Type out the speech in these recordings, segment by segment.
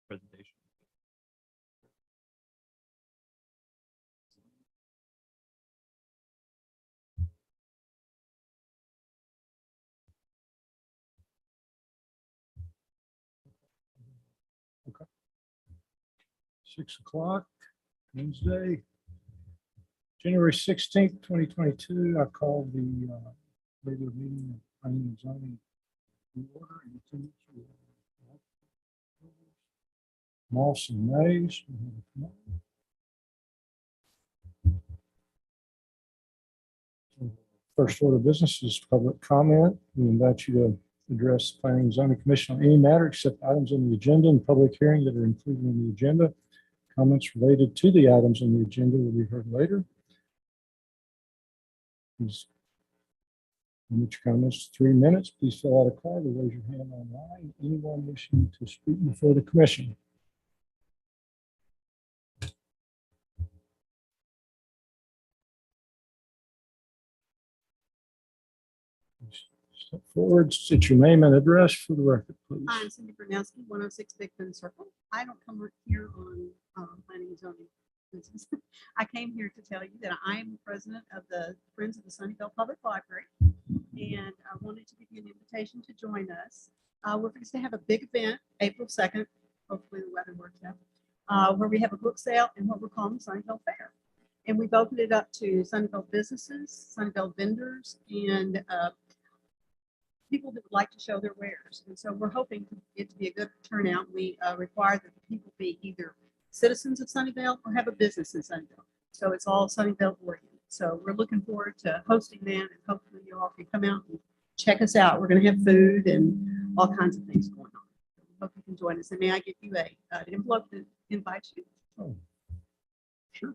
Presentation. Okay. 6 o'clock, Wednesday, January 16th, 2022. I call the regular meeting of planning and zoning in order. In attendance, we have Moss and Mays. First order of business is public comment. We invite you to address the Planning and Zoning Commission on any matter except items on the agenda and public hearing that are included in the agenda. Comments related to the items on the agenda will be heard later. Please limit your comments to 3 minutes. Please fill out a card or raise your hand online. Anyone wishing to speak before the commission? Step forward, state your name and address for the record, please. Hi, I'm Cindy Bernowski, 106 Big Bend Circle. I don't come here on planning and zoning business. I came here to tell you that I am the president of the Friends of the Sunnyvale Public Library, and I wanted to give you an invitation to join us. We're going to have a big event April 2nd, hopefully the weather works out, where we have a book sale and what we're calling the Sunnyvale Fair. And we've opened it up to Sunnyvale businesses, Sunnyvale vendors, and people that would like to show their wares. And so we're hoping it to be a good turnout. We require that the people be either citizens of Sunnyvale or have a business in Sunnyvale. So it's all Sunnyvale oriented. So we're looking forward to hosting that, and hopefully you all can come out and check us out. We're going to have food and all kinds of things going on. So we hope you can join us. And may I give you an envelope that invites you? Oh, sure.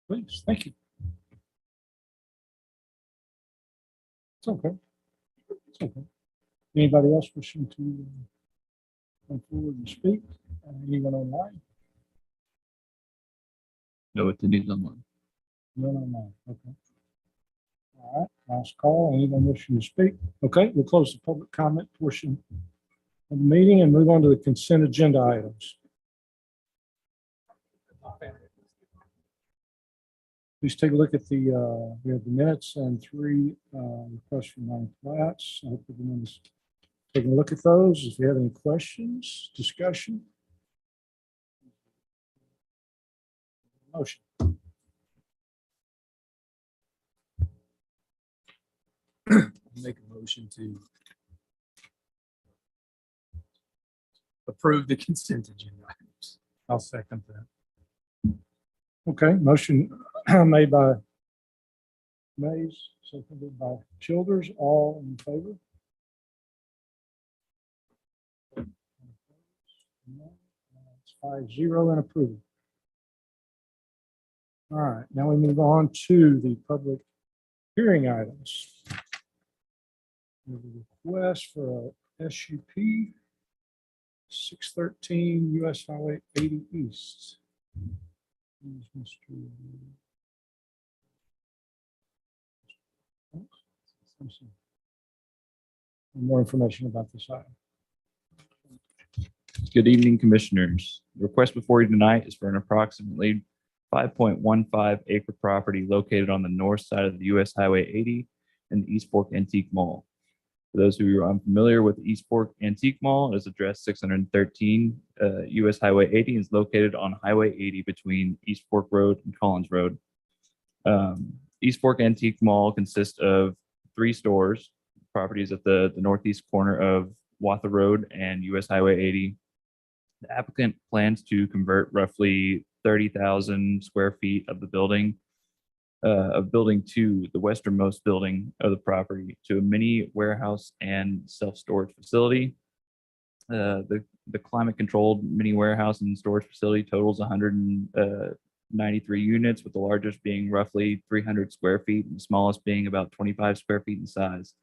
Please, thank you. It's okay. It's okay. Anybody else wishing to come forward and speak? Anyone online? No attendees online. None online. Okay. All right. Last call. Anyone wishing to speak? Okay. We'll close the public comment portion of the meeting and move on to the consent agenda items. Please take a look at we have the minutes and 3 requests for non-plats. I hope everyone's taking a look at those. If you have any questions, discussion. Motion. Make a motion to approve the consent agenda items. I'll second that. Okay, motion made by Mays, seconded by Childers, all in favor? It's 5-0 and approval. All right, now we move on to the public hearing items. We have a request for a SUP 613 US Highway 80 East. Who's Mr. More information about this item. Good evening, commissioners. The request before you tonight is for an approximately 5.15 acre property located on the north side of the US Highway 80 and the East Fork Antique Mall. For those of you who are unfamiliar with the East Fork Antique Mall, it is address 613 US Highway 80 and is located on Highway 80 between East Fork Road and Collins Road. East Fork Antique Mall consists of 3 stores. Property is at the northeast corner of Watha Road and US Highway 80. The applicant plans to convert roughly 30,000 square feet of the building, of building 2, the westernmost building of the property, to a mini warehouse and self-storage facility. The climate-controlled mini warehouse and storage facility totals 193 units, with the largest being roughly 300 square feet and the smallest being about 25 square feet in size.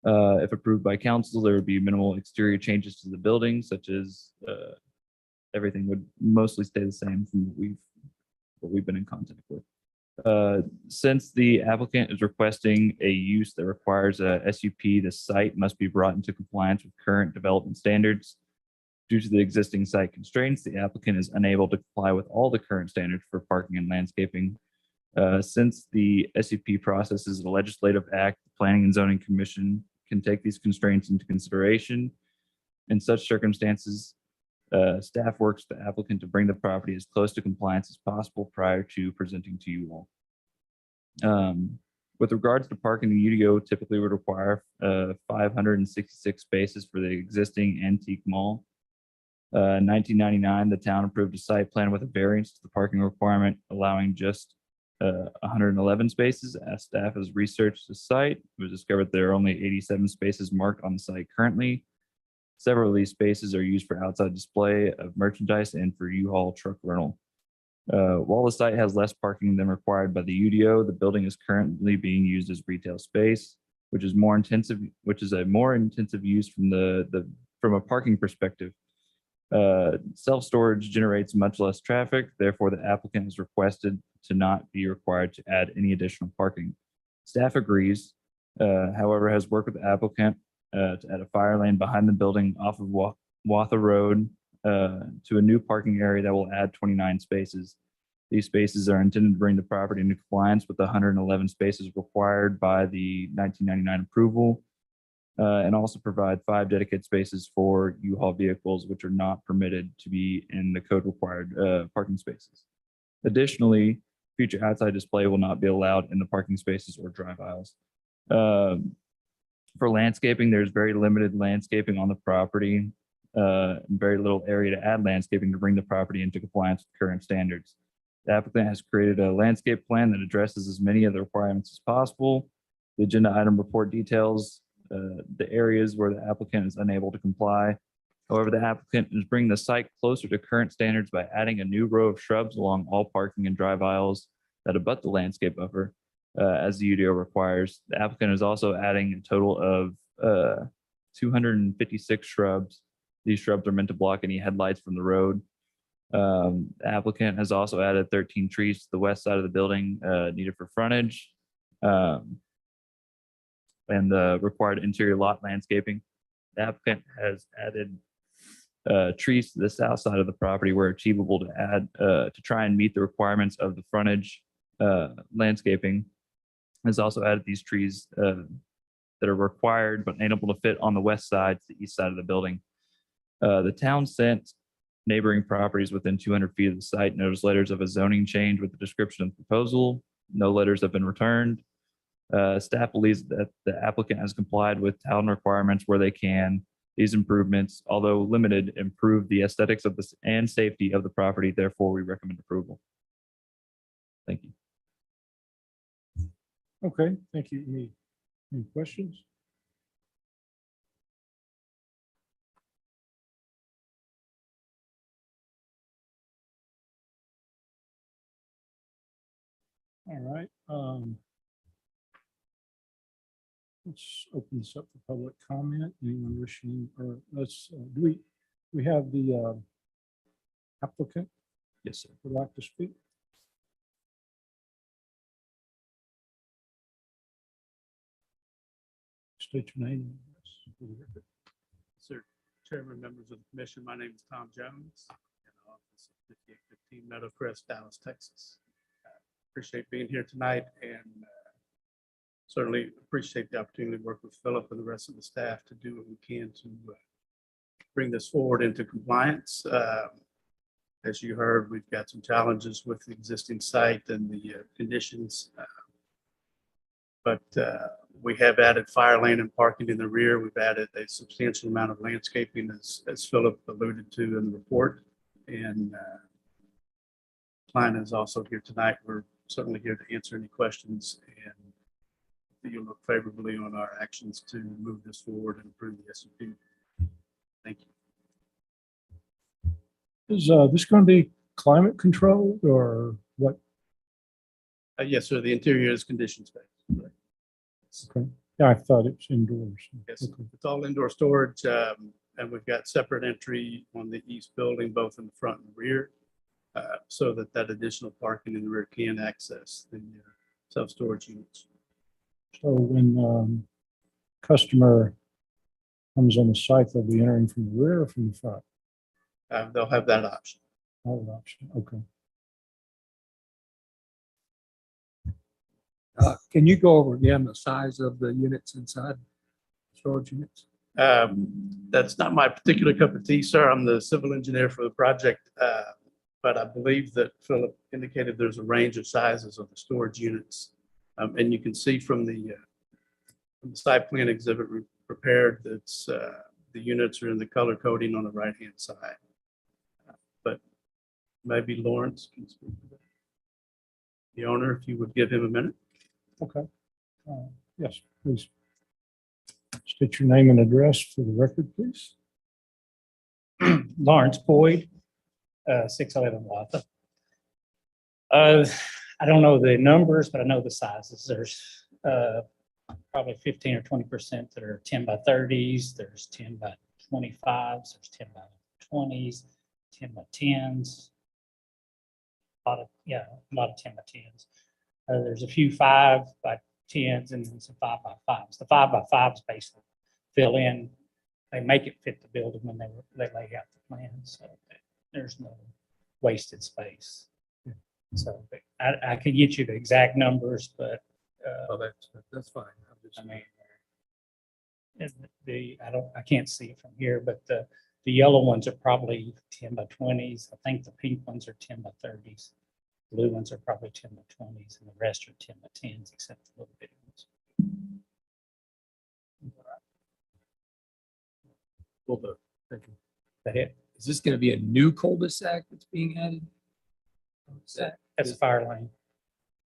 If approved by council, there would be minimal exterior changes to the building, such as everything would mostly stay the same from what we've been in contact with. Since the applicant is requesting a use that requires a SUP, the site must be brought into compliance with current development standards. Due to the existing site constraints, the applicant is unable to comply with all the current standards for parking and landscaping. Since the SUP process is a legislative act, the Planning and Zoning Commission can take these constraints into consideration. In such circumstances, staff works with the applicant to bring the property as close to compliance as possible prior to presenting to you all. With regards to parking, the UDO typically would require 566 spaces for the existing antique mall. In 1999, the town approved a site plan with a variance to the parking requirement, allowing just 111 spaces. As staff has researched the site, it was discovered there are only 87 spaces marked on the site currently. Several of these spaces are used for outside display of merchandise and for U-Haul truck rental. While the site has less parking than required by the UDO, the building is currently being used as retail space, which is a more intensive use from a parking perspective. Self-storage generates much less traffic, therefore the applicant is requested to not be required to add any additional parking. Staff agrees, however, has worked with the applicant to add a fire lane behind the building off of Watha Road to a new parking area that will add 29 spaces. These spaces are intended to bring the property into compliance with the 111 spaces required by the 1999 approval, and also provide 5 dedicated spaces for U-Haul vehicles, which are not permitted to be in the code required parking spaces. Additionally, future outside display will not be allowed in the parking spaces or drive aisles. For landscaping, there's very limited landscaping on the property, and very little area to add landscaping to bring the property into compliance with current standards. The applicant has created a landscape plan that addresses as many of the requirements as possible. The agenda item report details the areas where the applicant is unable to comply. However, the applicant is bringing the site closer to current standards by adding a new row of shrubs along all parking and drive aisles that abut the landscape buffer, as the UDO requires. The applicant is also adding a total of 256 shrubs. These shrubs are meant to block any headlights from the road. The applicant has also added 13 trees to the west side of the building needed for frontage, and the required interior lot landscaping. The applicant has added trees to the south side of the property where achievable to add to try and meet the requirements of the frontage landscaping. Has also added these trees that are required but unable to fit on the west side to the east side of the building. The town sent neighboring properties within 200 feet of the site notice letters of a zoning change with the description of the proposal. No letters have been returned. Staff believes that the applicant has complied with town requirements where they can. These improvements, although limited, improve the aesthetics of this and safety of the property. Therefore, we recommend approval. Thank you. Okay, thank you. Any questions? All right. Let's open this up for public comment. Anyone wishing, or let's, do we have the applicant Yes, sir. would like to speak? State your name. Sir, Chairman, members of the commission, my name is Tom Jones, in the office of 5815 Meadowcrest, Dallas, Texas. Appreciate being here tonight, and certainly appreciate the opportunity to work with Philip and the rest of the staff to do what we can to bring this forward into compliance. As you heard, we've got some challenges with the existing site and the conditions, but We have added fire lane and parking in the rear. We've added a substantial amount of landscaping, as Philip alluded to in the report. And client is also here tonight. We're certainly here to answer any questions, and you'll look favorably on our actions to move this forward and approve the SUP. Thank you. Is this going to be climate controlled or what? Yes, sir. The interior is condition space. Right. Okay. Yeah, I thought it was indoors. Yes, Okay. it's all indoor storage, and we've got separate entry on the east building, both in the front and rear, so that additional parking in the rear can access the self-storage units. So when customer comes on the site, they'll be entering from the rear or from the front? They'll have that option. All option. Okay. Can you go over again the size of the units inside, storage units? That's not my particular cup of tea, sir. I'm the civil engineer for the project. But I believe that Philip indicated there's a range of sizes of the storage units. And you can see from the site plan exhibit we prepared, that's the units are in the color coding on the right-hand side. But maybe Lawrence can speak to that. The owner, if you would give him a minute. Okay. Yes, please. State your name and address for the record, please. Lawrence Boyd, 611 Watha. I don't know the numbers, but I know the sizes. There's probably 15 or 20% that are 10 by 30s. There's 10 by 25s. There's 10 by 20s, 10 by 10s. A lot of 10 by 10s. There's a few 5 by 10s and then some 5 by 5s. The 5 by 5s basically fill in. They make it fit the building when they lay out the plan. So there's no wasted space. So I could get you the exact numbers, but Oh, that's fine. I'm just- I mean, I can't see it from here, but the yellow ones are probably 10 by 20s. I think the pink ones are 10 by 30s. Blue ones are probably 10 by 20s, and the rest are 10 by 10s, except the little bitty ones. Well, thank you. That it? Is this going to be a new cul-de-sac that's being added? That's a fire lane.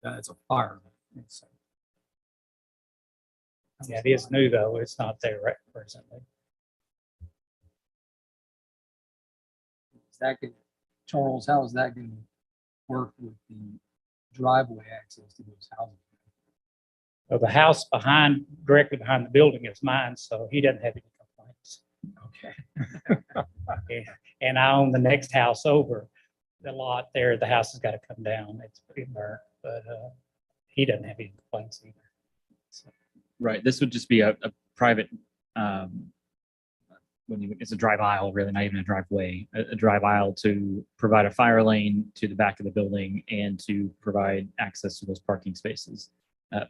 It's a fire. It's, yeah, it is new though. It's not there right presently. Is that going, Charles, how is that going to work with the driveway access to those houses? Well, the house directly behind the building is mine, so he doesn't have any complaints. Okay. And I own the next house over. The lot there, the house has got to come down. It's pretty burnt, but he doesn't have any complaints either. So, Right, this would just be a private, it's a drive aisle, really, not even a driveway, a drive aisle to provide a fire lane to the back of the building and to provide access to those parking spaces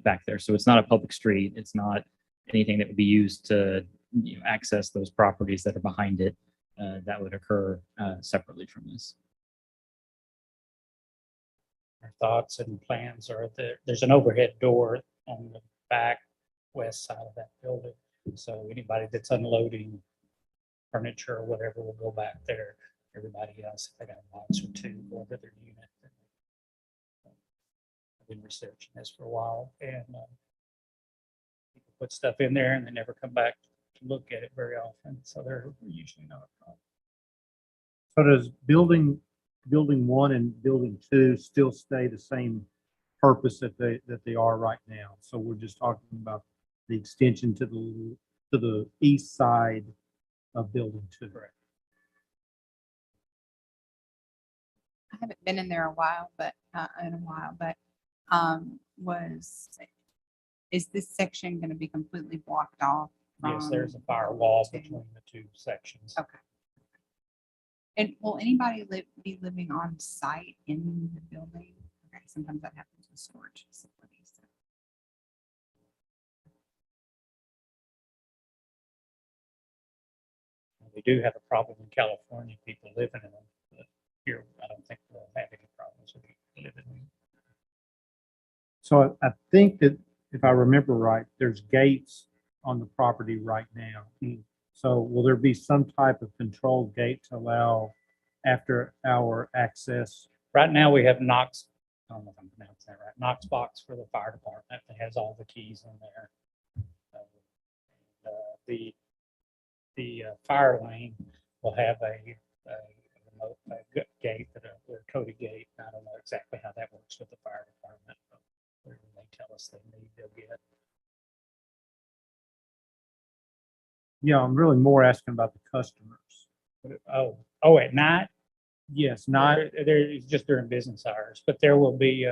back there. So it's not a public street. It's not anything that would be used to access those properties that are behind it. That would occur separately from this. our thoughts and plans are that there's an overhead door on the back west side of that building. So anybody that's unloading furniture or whatever will go back there. Everybody else, if they got a box or two, go to their unit. I've been researching this for a while, and people put stuff in there and they never come back to look at it very often. So they're usually not a problem. So does building 1 and building 2 still stay the same purpose that they are right now? So we're just talking about the extension to the east side of building 2. Correct. I haven't been in there a while, but is this section going to be completely blocked off? Yes, there's a from firewall two? between the two sections. Okay. And will anybody be living on site in the building? Okay, sometimes that happens with storage facilities. So. We do have a problem in California, people living in them, but here, I don't think we'll have any problems with people living in them. So I think that if I remember right, there's gates on the property right now. So will there be some type of controlled gate to allow after hour access? Right now, we have Knox, I don't know if I'm pronouncing that right, Knox box for the fire department that has all the keys in there. The fire lane will have a remote gate, a coded gate. I don't know exactly how that works with the fire department, but whatever they tell us they need, they'll get. Yeah, I'm really more asking about the customers. Oh, at night? Yes, not, It's just during business hours, but there will be,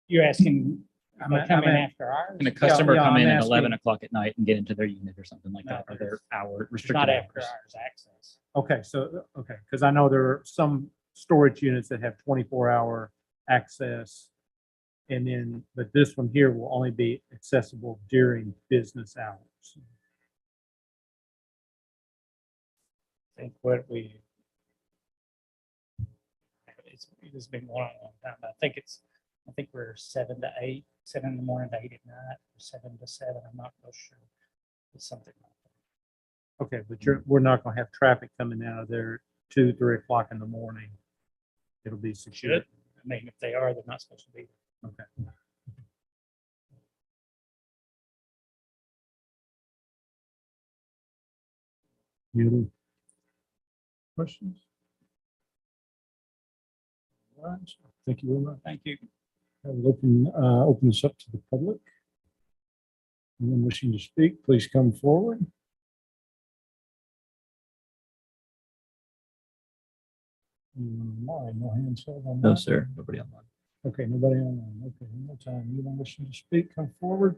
you're asking, I'm come in at- after hours? Can a customer yeah, come in I'm at 11 asking- o'clock at night and get into their unit or something like No, that? Are there hour It's restricted not after hours? hours access. okay, because I know there are some storage units that have 24-hour access. And then, but this one here will only be accessible during business hours. I think what it's been going on a long time. I think we're 7 to 8, 7 in the morning to 8 at night, or 7 to 7. I'm not real sure. It's something like that. Okay, but we're not gonna have traffic coming out of there 2, 3 o'clock in the morning. It'll be secure. Should, I mean, if they are, they're not supposed to be. Okay. Any other questions? All right, thank you very much. Thank you. I will open this up to the public. Anyone wishing to speak, please come forward. Anyone online? No hands held on No, that? sir. Nobody online. Okay, nobody online. Okay, one more time. Anyone wishing to speak, come forward.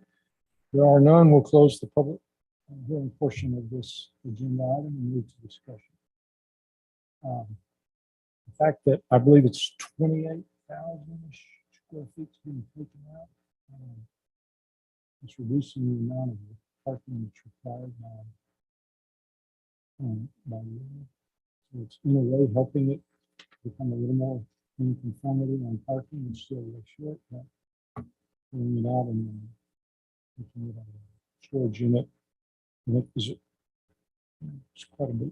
There are none. We'll close the public hearing portion of this agenda item and move to discussion. The fact that I believe it's 28,000 square feet being taken out. It's reducing the amount of parking that's required by law. So it's in a way helping it become a little more in conformity on parking. It's still really short, but pulling it out and making it a storage unit. And it is, it's quite a bit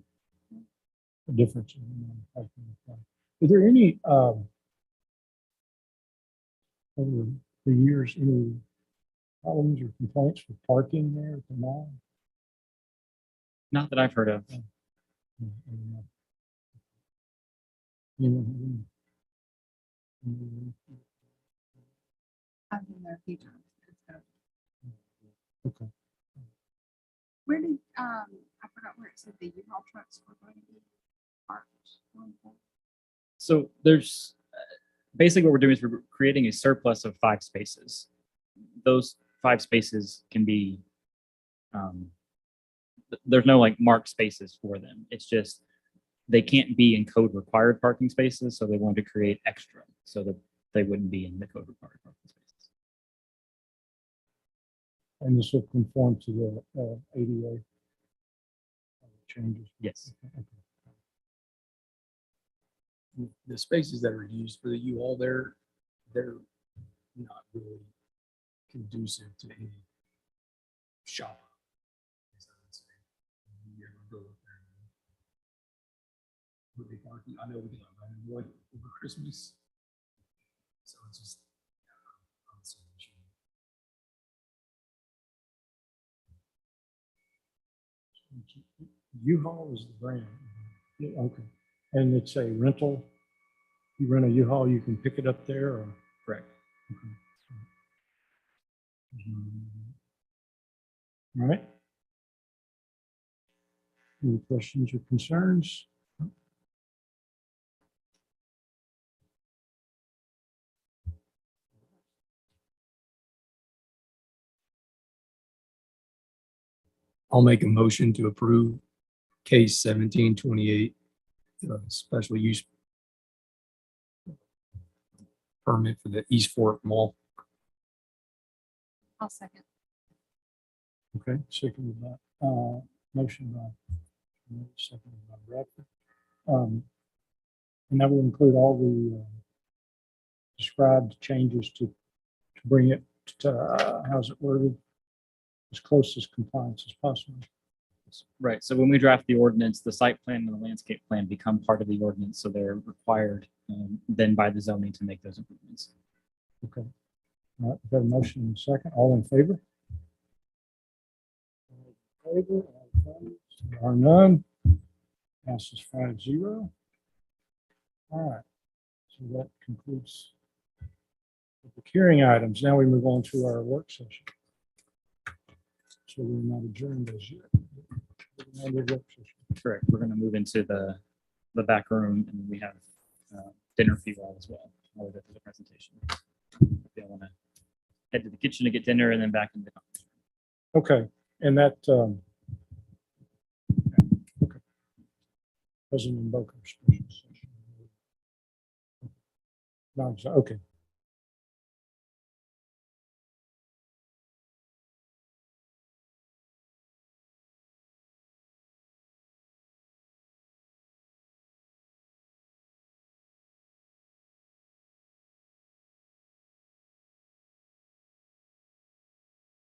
a difference in the amount of parking required. Are there any over the years, any problems or complaints for parking there at the mall? Not that I've heard of. Anyone have any? I've been there a few times. It's good. Okay. Where did, I forgot where it said the U-Haul trucks were going to be parked. So there's basically what we're doing is we're creating a surplus of 5 spaces. Those 5 spaces can be, there's no like marked spaces for them. It's just they can't be in code required parking spaces, so they wanted to create extra so that they wouldn't be in the code required parking spaces. And this will conform to the ADA changes. Yes. Okay. The spaces that are used for the U-Haul, they're not really conducive to any shop. Would be parking. I know we can avoid over Christmas. So it's just. I don't see an issue. U-Haul is the brand. Yeah, okay. And it's a rental. You rent a U-Haul, you can pick it up there or? Correct. All right. Any questions or concerns? I'll make a motion to approve case 1728, special use permit for the East Fork Mall. I'll second. Okay, seconded by, motion by, seconded by Bradford. And that will include all the described changes to bring it to, how's it worded? As close as compliance as possible. Right, so when we draft the ordinance, the site plan and the landscape plan become part of the ordinance, so they're required then by the zoning to make those improvements. Okay. All right, we've got a motion and a second. All in favor? All in favor, all opposed? There are none. Passes 5-0. All right, so that concludes the hearing items. Now we move on to our work session. So we're not adjourned as yet. We're on the work session. Correct, we're gonna move into the back room and we have dinner for you all as well. While we go through the presentation. If you wanna head to the kitchen to get dinner and then back into the conference room. Okay, and that, okay. President Booker special session. No, okay,